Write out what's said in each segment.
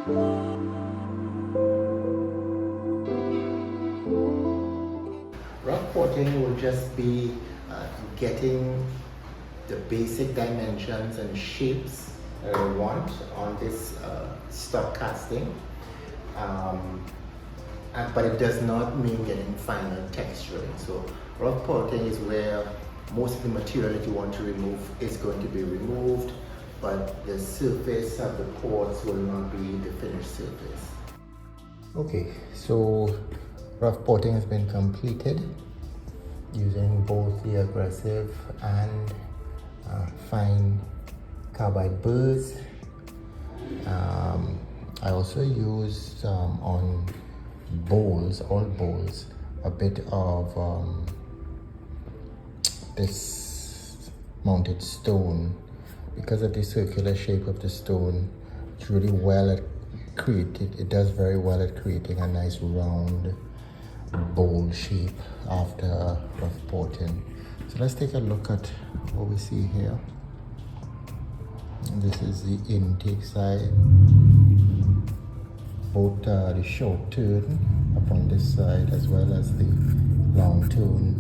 Rough porting will just be getting the basic dimensions and shapes that I want on this stock casting. But it does not mean getting final texturing. So rough porting is where most of the material that you want to remove is going to be removed, but the surface of the ports will not be the finished surface. Okay, so rough porting has been completed using both the aggressive and fine carbide burrs. I also used on bowls, all bowls, a bit of this mounted stone. Because of the circular shape of the stone, it's really well at creating, it does very well at creating a nice round bowl shape after rough porting. So let's take a look at what we see here. And this is the intake side. Both the short turn upon this side as well as the long turn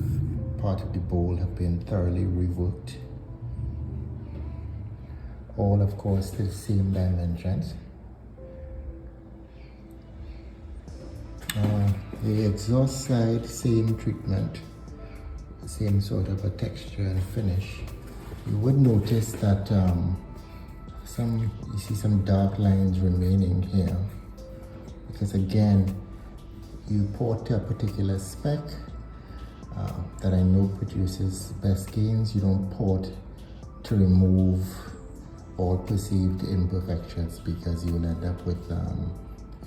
part of the bowl have been thoroughly reworked. All, of course, the same dimensions. The exhaust side, same treatment, same sort of a texture and finish. You would notice that you see some dark lines remaining here, because again, you port to a particular spec that I know produces best gains. You don't port to remove all perceived imperfections, because you will end up with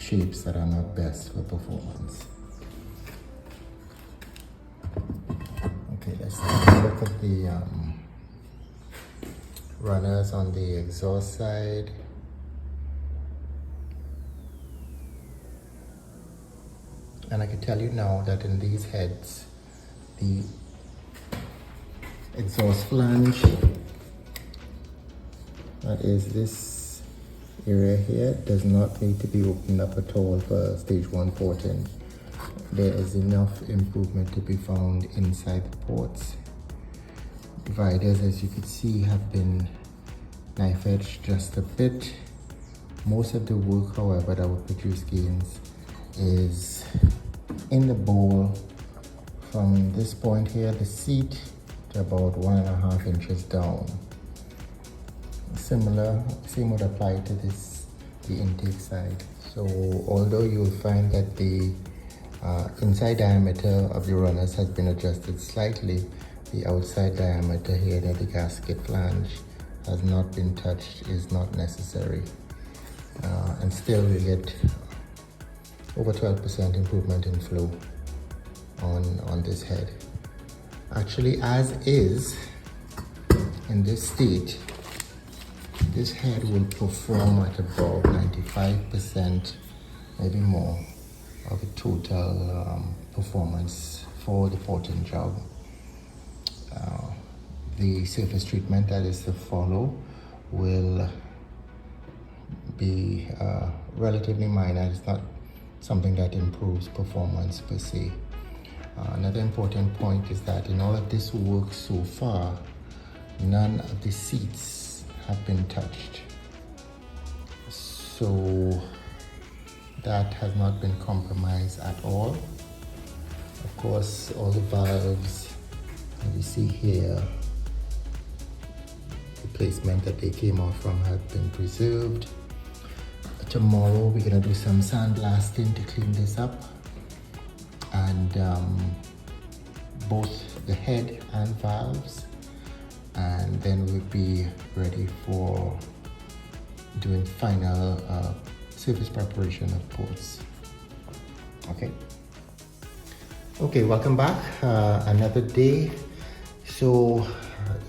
shapes that are not best for performance. Okay, let's take a look at the runners on the exhaust side. And I can tell you now that in these heads, the exhaust flange, that is this area here, does not need to be opened up at all for stage 1 porting. There is enough improvement to be found inside the ports. Dividers, as you can see, have been knife edged just a bit. Most of the work, however, that will produce gains is in the bowl from this point here, the seat, to about 1.5 inches down. Same would apply to the intake side. So although you will find that the inside diameter of the runners has been adjusted slightly, the outside diameter here near the gasket flange has not been touched, is not necessary. And still you get over 12% improvement in flow on this head. Actually, as is, in this state, this head will perform at about 95%, maybe more, of the total performance for the porting job. The surface treatment that is to follow will be relatively minor. It's not something that improves performance per se. Another important point is that in all of this work so far, none of the seats have been touched. So that has not been compromised at all. Of course, all the valves that you see here, the placement that they came out from, have been preserved. Tomorrow we're gonna do some sandblasting to clean this up, and both the head and valves, and then we'll be ready for doing final surface preparation of ports. Okay, welcome back. Another day. So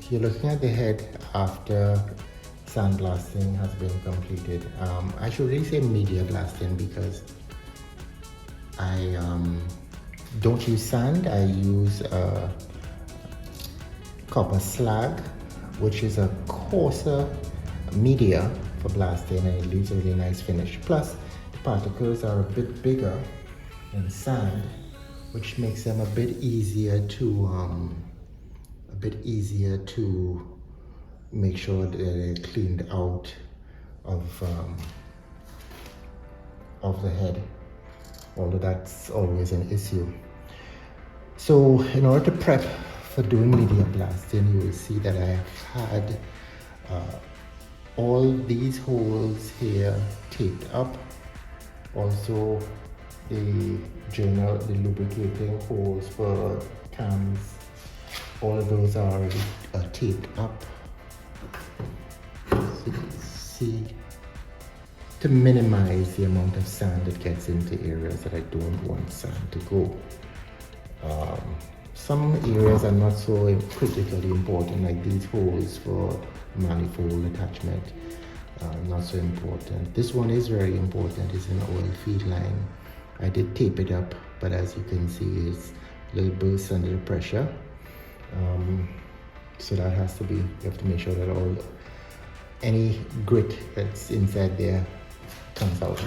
you're looking at the head after sandblasting has been completed. I should really say media blasting, because I don't use sand. I use copper slag, which is a coarser media for blasting, and it leaves a really nice finish. Plus, the particles are a bit bigger than sand, which makes them a bit easier to make sure that they're cleaned out of the head, although that's always an issue. So in order to prep for doing media blasting, you will see that I have had all these holes here taped up. Also the lubricating holes for cams, all of those are already taped up. So you can see, to minimize the amount of sand that gets into areas that I don't want sand to go. Some areas are not so critically important, like these holes for manifold attachment, not so important. This one is very important, it's an oil feed line. I did tape it up, but as you can see, it's a little burst under the pressure. So that has to be, you have to make sure that any grit that's inside there comes out.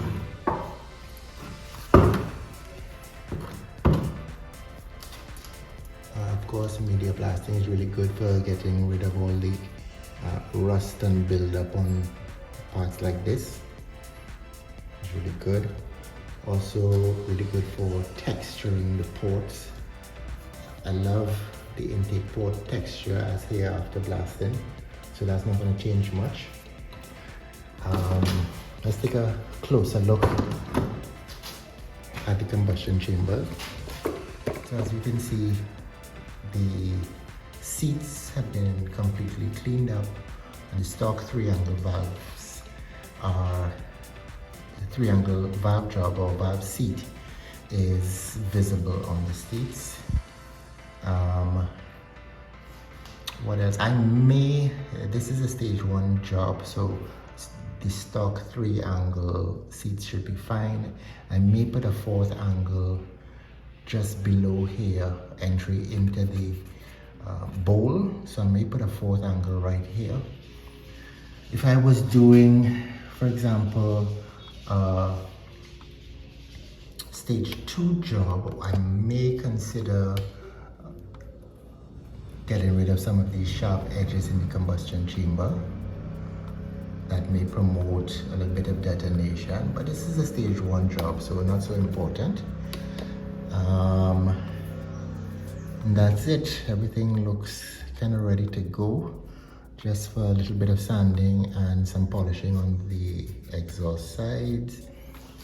Of course, media blasting is really good for getting rid of all the rust and build-up on parts like this. It's really good. Also really good for texturing the ports. I love the intake port texture as here after blasting, so that's not going to change much. Let's take a closer look at the combustion chamber. So as you can see, the seats have been completely cleaned up, and the stock 3-angle valves are, the 3-angle valve job or valve seat is visible on the seats. What else? This is a stage 1 job, so the stock 3-angle seats should be fine. I may put a 4th angle just below here, entry into the bowl, so I may put a 4th angle right here. If I was doing, for example, stage 2 job, I may consider getting rid of some of these sharp edges in the combustion chamber. That may promote a little bit of detonation, but this is a stage 1 job, so not so important. And that's it. Everything looks kind of ready to go, just for a little bit of sanding and some polishing on the exhaust sides,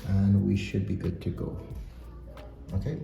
and we should be good to go. Okay.